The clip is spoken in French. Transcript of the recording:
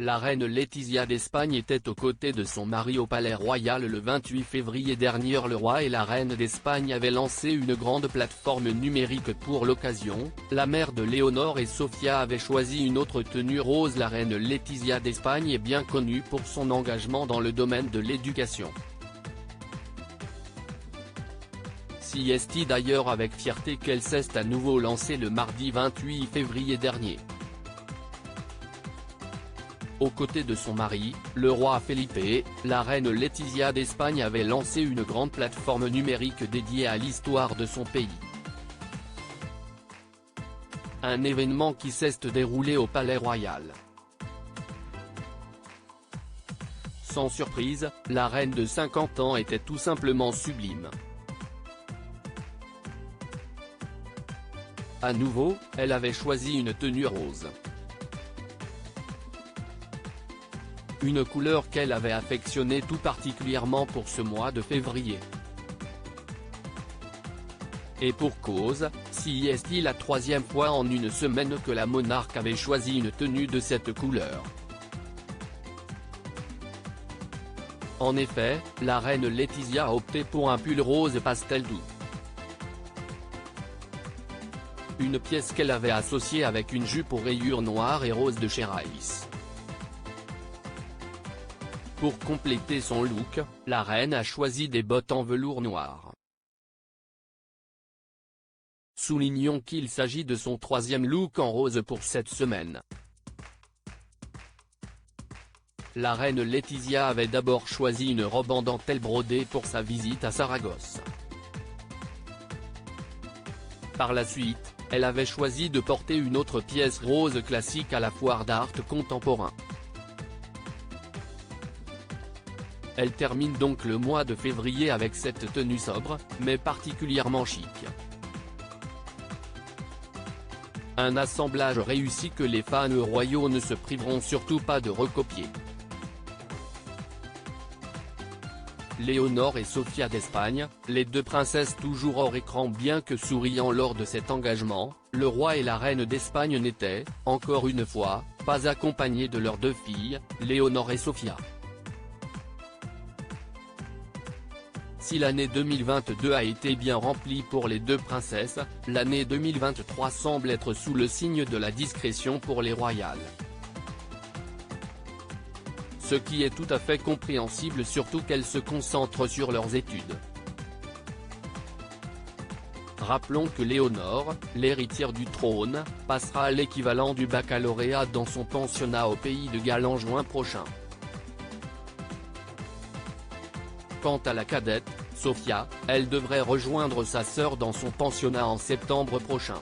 La reine Laetitia d'Espagne était aux côtés de son mari au Palais Royal le 28 février dernier. Le roi et la reine d'Espagne avaient lancé une grande plateforme numérique pour l'occasion. La mère de Léonore et Sofia avait choisi une autre tenue rose. La reine Laetitia d'Espagne est bien connue pour son engagement dans le domaine de l'éducation. Si est d'ailleurs avec fierté qu'elle s'est à nouveau lancée le mardi 28 février dernier. Aux côtés de son mari, le roi Felipe, la reine Laetitia d'Espagne avait lancé une grande plateforme numérique dédiée à l'histoire de son pays. Un événement qui s'est déroulé au Palais Royal. Sans surprise, la reine de 50 ans était tout simplement sublime. À nouveau, elle avait choisi une tenue rose. Une couleur qu'elle avait affectionnée tout particulièrement pour ce mois de février. Et pour cause, si est la troisième fois en une semaine que la monarque avait choisi une tenue de cette couleur. En effet, la reine Laetitia a opté pour un pull rose pastel doux. Une pièce qu'elle avait associée avec une jupe aux rayures noires et roses de chez Reiss. Pour compléter son look, la reine a choisi des bottes en velours noir. Soulignons qu'il s'agit de son troisième look en rose pour cette semaine. La reine Laetitia avait d'abord choisi une robe en dentelle brodée pour sa visite à Saragosse. Par la suite, elle avait choisi de porter une autre pièce rose classique à la foire d'art contemporain. Elle termine donc le mois de février avec cette tenue sobre, mais particulièrement chic. Un assemblage réussi que les fans royaux ne se priveront surtout pas de recopier. Léonore et Sofia d'Espagne, les deux princesses toujours hors écran bien que souriant lors de cet engagement, le roi et la reine d'Espagne n'étaient, encore une fois, pas accompagnés de leurs deux filles, Léonore et Sofia. Si l'année 2022 a été bien remplie pour les deux princesses, l'année 2023 semble être sous le signe de la discrétion pour les royales. Ce qui est tout à fait compréhensible surtout qu'elles se concentrent sur leurs études. Rappelons que Léonore, l'héritière du trône, passera à l'équivalent du baccalauréat dans son pensionnat au pays de Galles en juin prochain. Quant à la cadette, Sofia, elle devrait rejoindre sa sœur dans son pensionnat en septembre prochain.